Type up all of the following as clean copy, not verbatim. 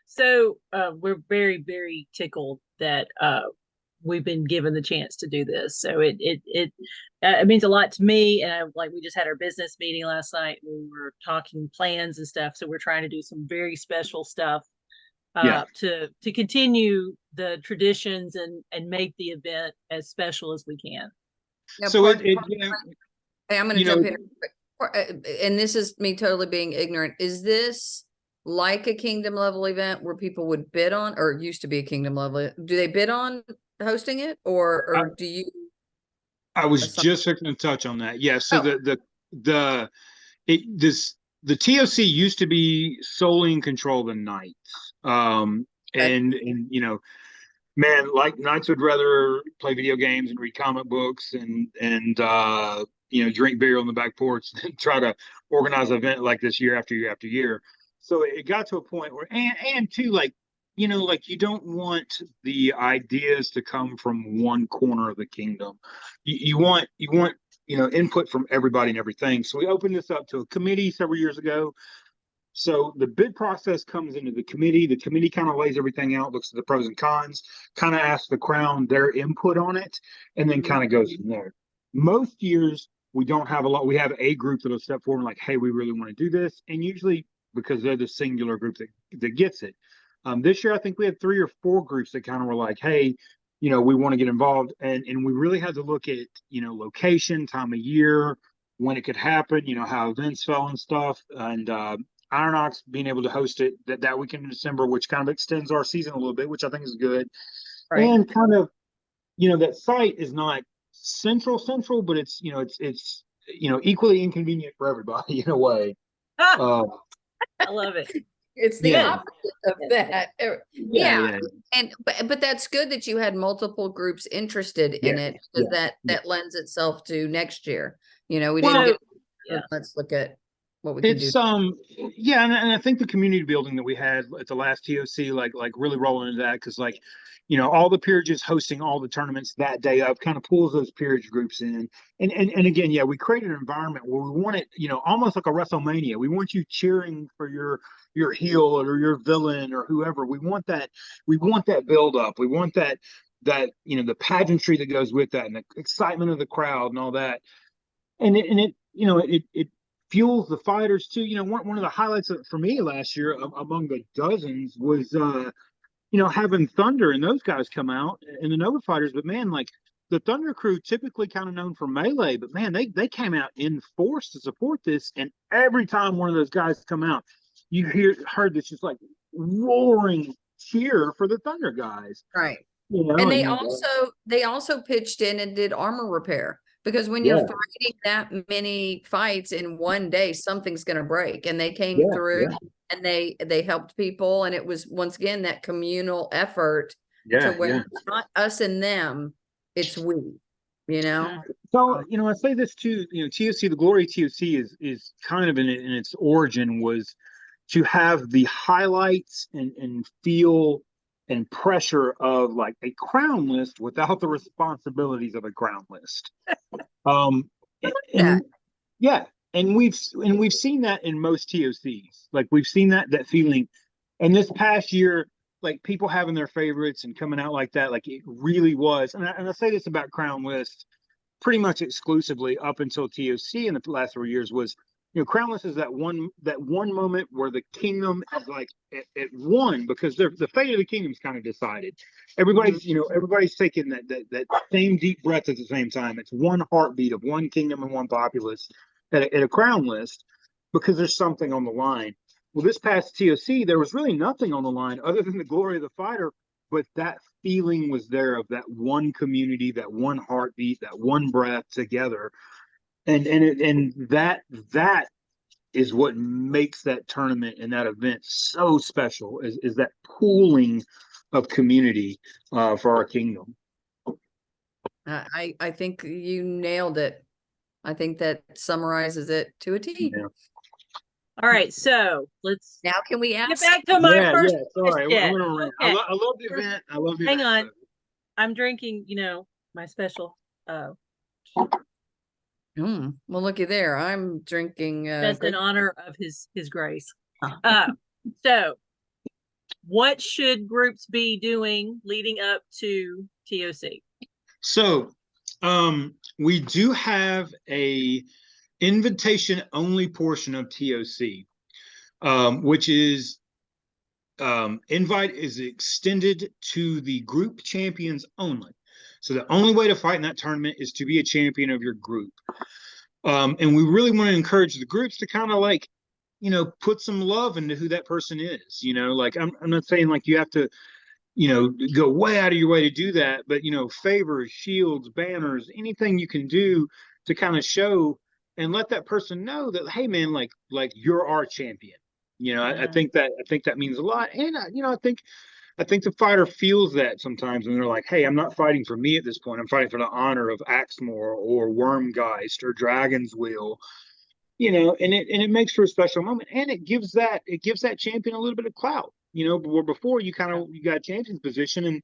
So we're very, very tickled that we've been given the chance to do this. So it means a lot to me. And like we just had our business meeting last night. We were talking plans and stuff. So we're trying to do some very special stuff Yeah. to continue the traditions and make the event as special as we can. Now, So hey, I'm going to jump in. And this is me totally being ignorant. Is this like a kingdom level event where people would bid on, or it used to be a kingdom level? Do they bid on hosting it, or do you? I was just going to touch on that. Yeah. So Oh. the TOC used to be solely in control of the Knights. And man, like Knights would rather play video games and read comic books and drink beer on the back porch than try to organize an event like this year after year after year. So it got to a point where, and too, like you don't want the ideas to come from one corner of the kingdom. You want input from everybody and everything. So we opened this up to a committee several years ago. So the bid process comes into the committee. The committee kind of lays everything out, looks at the pros and cons, kind of asks the Crown their input on it, and then kind of goes from there. Most years we don't have a lot. We have a group that'll step forward and like, hey, we really want to do this, and usually because they're the singular group that gets it. This year I think we had 3 or 4 groups that kind of were like, hey, we want to get involved, and we really had to look at location, time of year, when it could happen, how events fell and stuff, and Ironox being able to host it that weekend in December, which kind of extends our season a little bit, which I think is good. Right. And kind of, that site is not central, but it's equally inconvenient for everybody in a way. I love it. It's the opposite of that. Yeah. And but that's good that you had multiple groups interested in it, because that lends itself to next year. We didn't get let's look at what we can do. And I think the community building that we had at the last TOC like really rolling into that, because all the peerages hosting all the tournaments that day up kind of pulls those peerage groups in, and again, we created an environment where we want it, almost like a WrestleMania. We want you cheering for your heel or your villain or whoever. We want that build up. We want that the pageantry that goes with that, and the excitement of the crowd and all that, and it fuels the fighters too. One of the highlights for me last year among the dozens was having Thunder and those guys come out and the Nova fighters. But man, like the Thunder crew, typically kind of known for melee, but man, they came out in force to support this. And every time one of those guys come out, you heard this just like roaring cheer for the Thunder guys. Right. And they also pitched in and did armor repair. Because when you're fighting that many fights in one day, something's going to break. And they came through and they helped people. And it was, once again, that communal effort to where it's not us and them, it's we, So, I say this too, TOC, the glory of TOC is kind of in its origin was to have the highlights and feel and pressure of like a crown list without the responsibilities of a crown list. And we've seen that in most TOCs. Like we've seen that feeling. And this past year, like people having their favorites and coming out like that, like it really was. And I say this about crown lists pretty much exclusively up until TOC in the last 3 years was, Crown List is that one moment where the kingdom is like it won, because the fate of the kingdom is kind of decided. Everybody's taking that same deep breath at the same time. It's one heartbeat of one kingdom and one populace at a Crown List, because there's something on the line. Well, this past TOC, there was really nothing on the line other than the glory of the fighter, but that feeling was there of that one community, that one heartbeat, that one breath together. And that is what makes that tournament and that event so special, is that pooling of community for our kingdom. I think you nailed it. I think that summarizes it to a T. Yeah. All right, so let's can we ask? Get back to my first. Sorry, I love the event. I love the Hang event. on, I'm drinking, my special. Well, looky there. I'm drinking just in honor of his grace. So what should groups be doing leading up to TOC? So we do have a invitation only portion of TOC, which is invite is extended to the group champions only. So the only way to fight in that tournament is to be a champion of your group. And we really want to encourage the groups to kind of like, you know, put some love into who that person is. You know, like I'm not saying like you have to, you know, go way out of your way to do that, but you know, favors, shields, banners, anything you can do to kind of show and let that person know that, hey man, like you're our champion. You know, I think that means a lot. And you know, I think the fighter feels that sometimes when they're like, hey, I'm not fighting for me at this point. I'm fighting for the honor of Axmore or Wormgeist or Dragon's Wheel. You know, and it makes for a special moment, and it gives that champion a little bit of clout. You know, before you got champion's position, and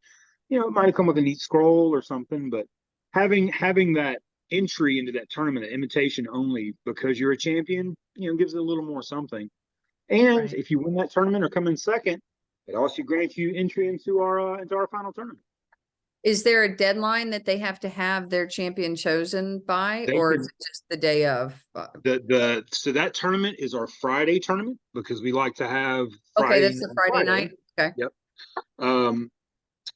you know it might have come with a neat scroll or something, but having that entry into that tournament, an invitation only because you're a champion, you know, gives it a little more something. And if you win that tournament or come in second, it also grants you entry into our final tournament. Is there a deadline that they have to have their champion chosen by, or is it just the day of? So that tournament is our Friday tournament because we like to have Friday. Okay, that's the Friday night. Okay. Yep.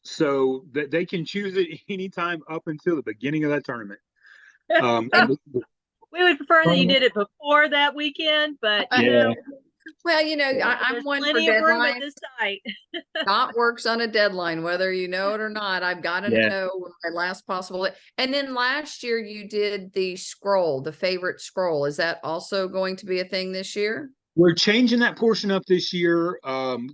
So that they can choose it anytime up until the beginning of that tournament. We would prefer that you did it before that weekend, but you know. Well, you know, I'm one for plenty of room at this site. Scott works on a deadline, whether you know it or not. I've got to know my last possible. And then last year you did the scroll, the favorite scroll. Is that also going to be a thing this year? We're changing that portion up this year, and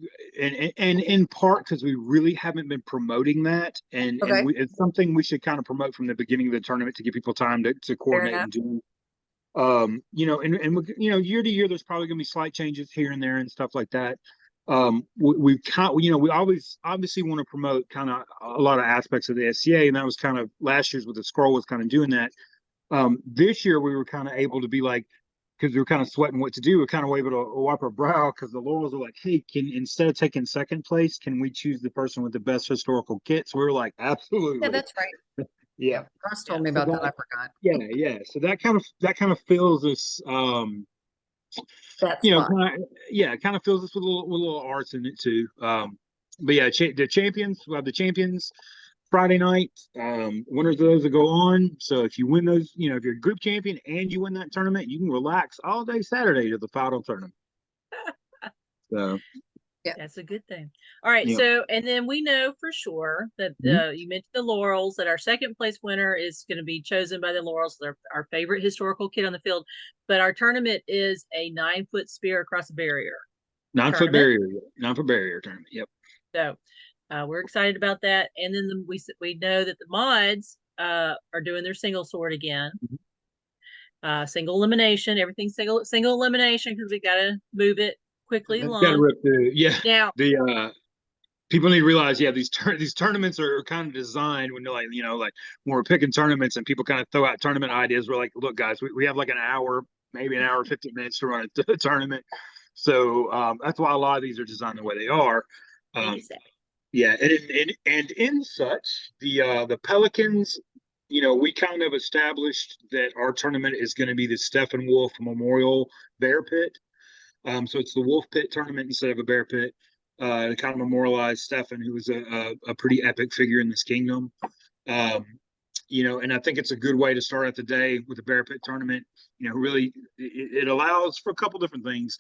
in part because we really haven't been promoting that, and it's something we should kind of promote from the beginning of the tournament to give people time to coordinate and do. You know, and you know, year to year, there's probably going to be slight changes here and there and stuff like that. We always obviously want to promote kind of a lot of aspects of the SCA, and that was kind of last year's with the scroll was kind of doing that. This year we were kind of able to be like, because we were kind of sweating what to do, we're kind of able to wipe our brow because the Laurels are like, hey, instead of taking second place, can we choose the person with the best historical kits? We were like, absolutely. Yeah, that's right. Yeah, Ross told me about that. I forgot. Yeah. So that kind of fills this, you know, kind of fills us with a little arts in it too. But yeah, the champions, we'll have the champions Friday night. Winners of those will go on. So if you win those, you know, if you're a group champion and you win that tournament, you can relax all day Saturday to the final tournament. So. Yeah, that's a good thing. All right. Yeah. So, and then we know for sure that you mentioned the Laurels, that our second place winner is going to be chosen by the Laurels, our favorite historical kid on the field. But our tournament is a 9-foot spear across a barrier. 9-foot barrier. 9-foot barrier tournament. Yep. So we're excited about that. And then we know that the mods are doing their single sword again. Single elimination, everything single elimination, because we got to move it quickly along. The people need to realize, these tournaments are kind of designed when they're like, you know, like when we're picking tournaments and people kind of throw out tournament ideas, we're like, look guys, we have like an hour, maybe an hour 15 minutes to run a tournament. So that's why a lot of these are designed the way they are. Yeah, and in such, the Pelicans, you know, we kind of established that our tournament is going to be the Stephen Wolfe Memorial Bear Pit. So it's the Wolfe Pit tournament instead of a bear pit, to kind of memorialize Stefan, who was a pretty epic figure in this kingdom. You know, and I think it's a good way to start out the day with a bear pit tournament. You know, really, it allows for a couple different things.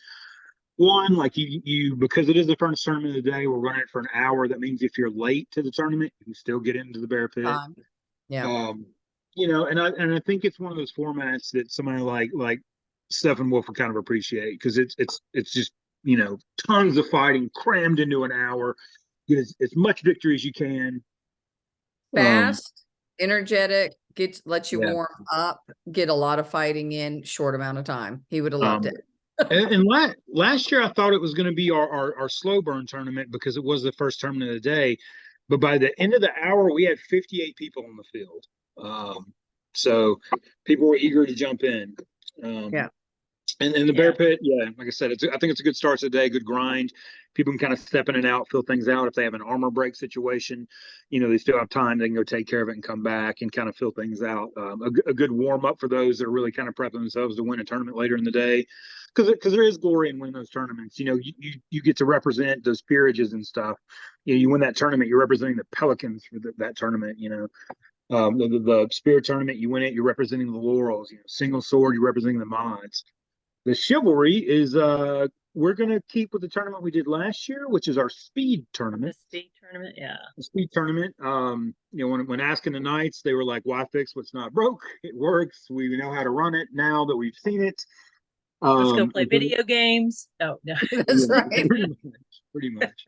One, like you because it is the first tournament of the day, we're running it for an hour. That means if you're late to the tournament, you can still get into the bear pit. You know, and I think it's one of those formats that somebody like Stephen Wolfe would kind of appreciate, because it's just, you know, tons of fighting crammed into an hour. Get as much victory as you can. Fast, energetic, lets you warm up, get a lot of fighting in short amount of time. He would have loved it. and last year I thought it was going to be our slow burn tournament because it was the first tournament of the day, but by the end of the hour we had 58 people on the field. So people were eager to jump in. And the Bear Pit, yeah, like I said, I think it's a good start to the day, good grind. People can kind of step in and out, fill things out. If they have an armor break situation, they still have time. They can go take care of it and come back and kind of fill things out. A good warm up for those that are really kind of prepping themselves to win a tournament later in the day, because there is glory in winning those tournaments. You get to represent those peerages and stuff. You win that tournament, you're representing the Pelicans for that tournament. The spear tournament, you win it, you're representing the Laurels. Single sword, you're representing the Mods. The chivalry is we're gonna keep with the tournament we did last year, which is our speed tournament. The speed tournament, yeah. The speed tournament. When asking the Knights, they were like, "Why fix what's not broke? It works. We know how to run it now that we've seen it." Let's go play video games. Oh no, that's right. Pretty much.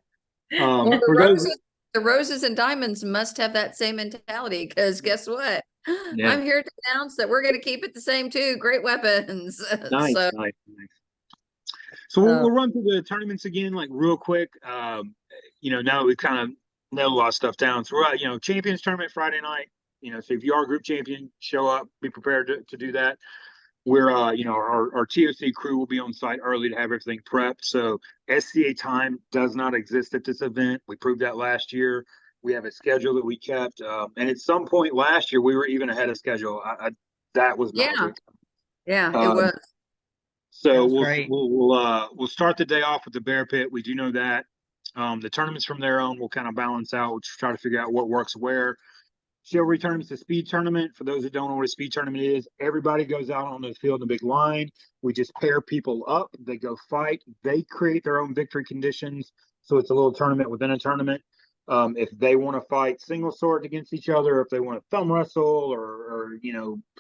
Well, the roses and diamonds must have that same mentality, because guess what? Yeah. I'm here to announce that we're going to keep it the same too. Great weapons. Nice. So we'll run through the tournaments again, like real quick. Now that we've kind of nailed a lot of stuff down. So we're at, Champions Tournament Friday night. So if you are a group champion, show up, be prepared to do that. We're our TOC crew will be on site early to have everything prepped. So SCA time does not exist at this event. We proved that last year. We have a schedule that we kept, and at some point last year we were even ahead of schedule. That was magic. Yeah, it was. So we'll start the day off with the Bear Pit. We do know that the tournaments from there on will kind of balance out. We'll try to figure out what works where. Chivalry tournament's a speed tournament. For those that don't know what a speed tournament is, everybody goes out on the field in a big line. We just pair people up. They go fight. They create their own victory conditions. So it's a little tournament within a tournament. If they want to fight single sword against each other, if they want to thumb wrestle or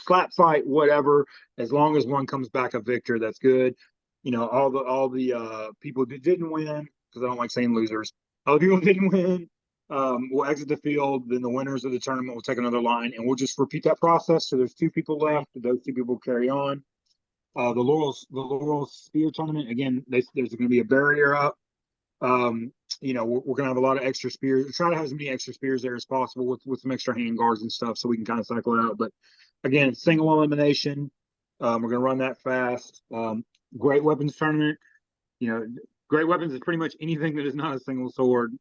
slap fight, whatever, as long as one comes back a victor, that's good. All the people that didn't win, because I don't like saying losers, all the people that didn't win, we'll exit the field. Then the winners of the tournament will take another line, and we'll just repeat that process. So there's 2 people left. Those 2 people carry on. The Laurel Spear tournament, again, there's going to be a barrier up. We're going to have a lot of extra spears. We're trying to have as many extra spears there as possible with some extra hand guards and stuff, so we can kind of cycle it out. But again, it's single elimination. We're going to run that fast. Great weapons tournament. Great weapons is pretty much anything that is not a single sword.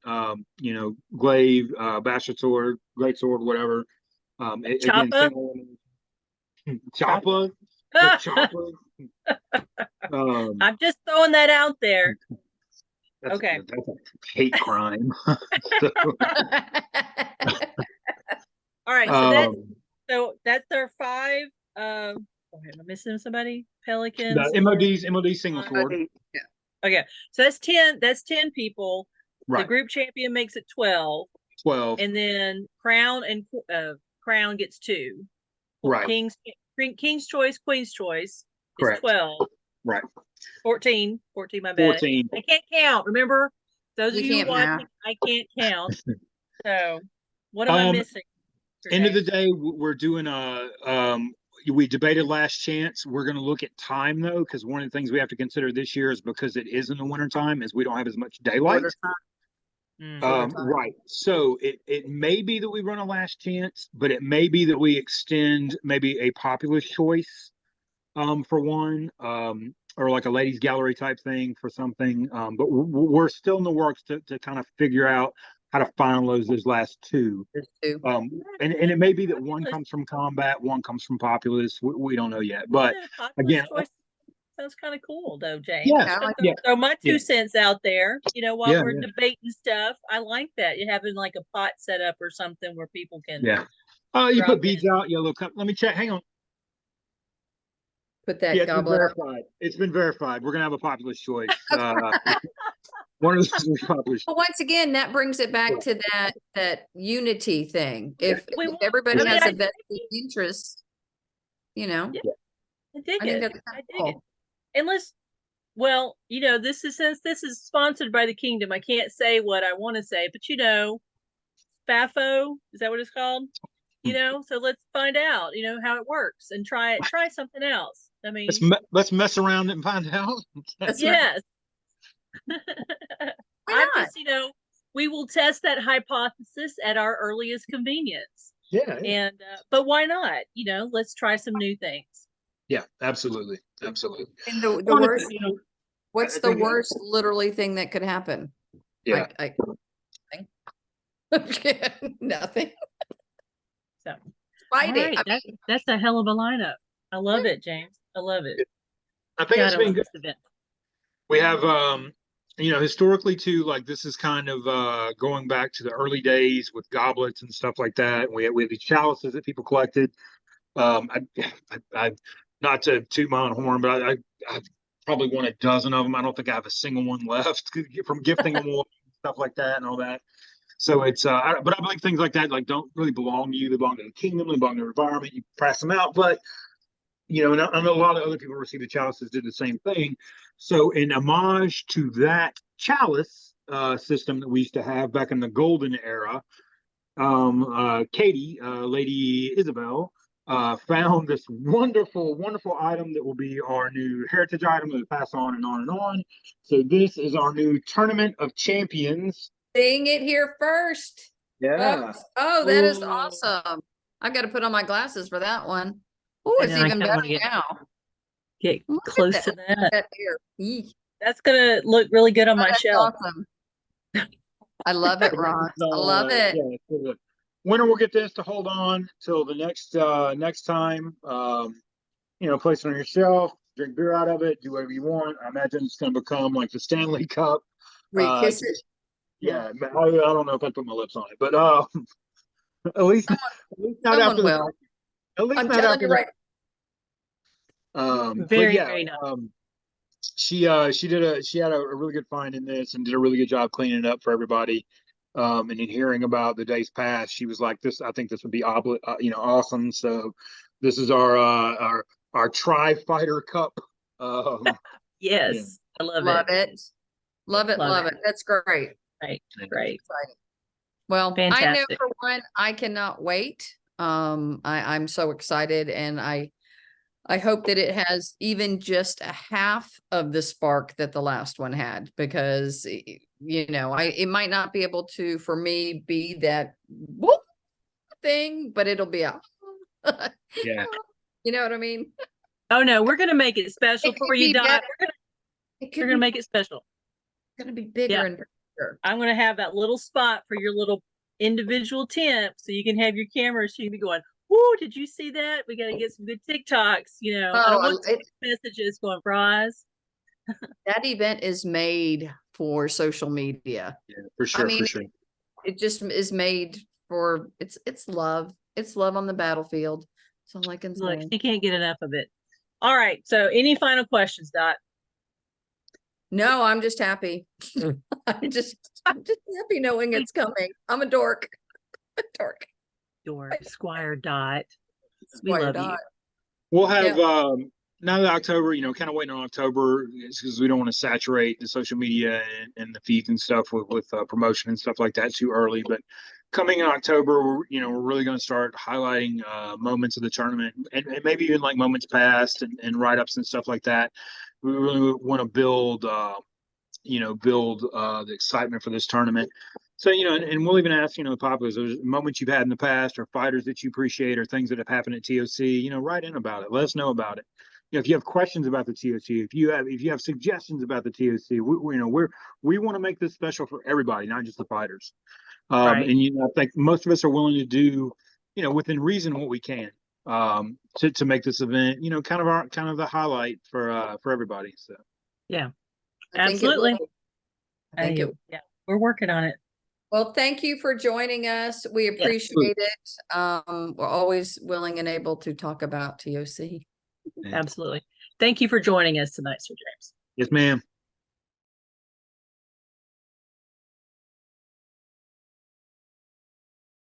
Glaive, bastard sword, great sword, whatever. Choppa. Choppa. I'm just throwing that out there. That's okay. That's a hate crime. All right. So that's our 5. Am I missing somebody? Pelicans. The MOD single sword. Yeah. Okay. So that's 10. That's 10 people. Right. The group champion makes it 12. 12. And then Crown gets 2. Right. King's choice, Queen's choice is 12. Right. 14, my bad. 14. I can't count. Remember, those of you watching, I can't count. So, what am I missing? End of the day, we're doing we debated last chance. We're going to look at time though, because one of the things we have to consider this year is because it is in the wintertime, is we don't have as much daylight. Right. So it may be that we run a last chance, but it may be that we extend maybe a populace choice for one, or like a ladies gallery type thing for something. But we're still in the works to kind of figure out how to finalize those last 2. And it may be that one comes from combat, one comes from populace. We don't know yet. But again, sounds kind of cool though, James. Yeah. So my 2 cents out there, while we're debating stuff, I like that. You're having like a pot set up or something where people can. Yeah. Oh, you put beads out, yellow cup. Let me check. Hang on. Put that goblet. It's been verified. We're gonna have a populace choice. One of those populace. But once again, that brings it back to that unity thing. If everybody has a vested interest, I dig it. Unless, this is sponsored by the kingdom, I can't say what I want to say, but FAFO, is that what it's called? So let's find out, how it works and try something else. I mean, let's mess around and find out. Yes. I'm just, we will test that hypothesis at our earliest convenience. Yeah. And, but why not? Let's try some new things. Yeah, absolutely. Absolutely. And the Well, worst, you know, what's I the think, worst literally thing that could happen? yeah. Nothing. So, Fight all it. right, I mean, that's a hell of a lineup. I love it, James. I love it. I think it's Gotta been love good. this event. We have, you know, historically too, like this is kind of going back to the early days with goblets and stuff like that. We have these chalices that people collected. I not to toot my own horn, but I've probably won a dozen of them. I don't think I have a single one left from gifting them away, stuff like that and all that. So it's, but I believe things like that like don't really belong to you. They belong to the kingdom. They belong to the environment. You pass them out, but you know, and I know a lot of other people who received the chalices did the same thing. So in homage to that chalice system that we used to have back in the golden era, Katie, Lady Isabel, found this wonderful, wonderful item that will be our new heritage item that we pass on and on and on. So this is our new Tournament of Champions. seeing it here first. Yeah. Oh, that is Ooh. awesome. I got to put on my glasses for that one. Oh, I it's know, I even kinda better wanna now. get Look at close to Look that. at that here. Eek. That's gonna look really good on Oh, my that's shelf. awesome. I love it, Ron. I love it. Yeah, so the winner will get this to hold on till the next time. You know, place it on your shelf, drink beer out of it, do whatever you want. I imagine it's going to become like the Stanley Cup. Where you kiss it. Yeah, I don't know if I put my lips on it, but at least not Someone after the will. at least I'm not telling after you the right. but Very, yeah, very nice. she had a really good find in this and did a really good job cleaning it up for everybody. And in hearing about the days past, she was like, "This, I think this would be you know, awesome." So, this is our Tri Fighter Cup. Yeah, Yes, I love Love it. it. Love it. Love Love it. it. That's great. Right, yeah. great. Exciting. Well, I know Fantastic. for one, I cannot wait. I'm so excited, and I hope that it has even just a half of the spark that the last one had, because you know, it might not be able to, for me, be that whoop thing, but it'll be a Yeah. you know what I mean? Oh no, we're gonna make it special It for could you, be Dot. better. We're It could gonna be make it special. gonna be bigger Yeah. and bigger. I'm gonna have that little spot for your little individual tent, so you can have your camera. So you can be going, "Whoa, did you see that? We got to get some good TikToks." You know, I don't Oh, want messages going fries. that event is made for social media. Yeah, for I sure, mean, for sure. it just is made for it's love. It's love on the battlefield. That's all I can Look, say. she can't get enough of it. All right. So, any final questions, Dot? No, I'm just happy. I'm just happy knowing it's coming. I'm a dork. Dork. Your Squire Dot. We Squire love Dot. you. We'll have Yeah. now that October, you know, kind of waiting on October because we don't want to saturate the social media and the feeds and stuff with promotion and stuff like that too early. But coming in October, you know, we're really going to start highlighting moments of the tournament and maybe even like moments past and write ups and stuff like that. We really want to build, you know, the excitement for this tournament. So, you know, and we'll even ask, you know, the populace, there's moments you've had in the past or fighters that you appreciate or things that have happened at TOC, you know, write in about it. Let us know about it. You know, if you have questions about the TOC, if you have suggestions about the TOC, you know, we want to make this special for everybody, not just the fighters. Right. And, you know, I think most of us are willing to do, you know, within reason what we can to make this event, you know, kind of the highlight for everybody. So, Yeah. I think it Absolutely. will. I think it. Yeah. We're working on it. Well, thank you for joining us. We appreciate it. We're always willing and able to talk about TOC. Absolutely. Thank you for joining us tonight, Sir James. yes, ma'am.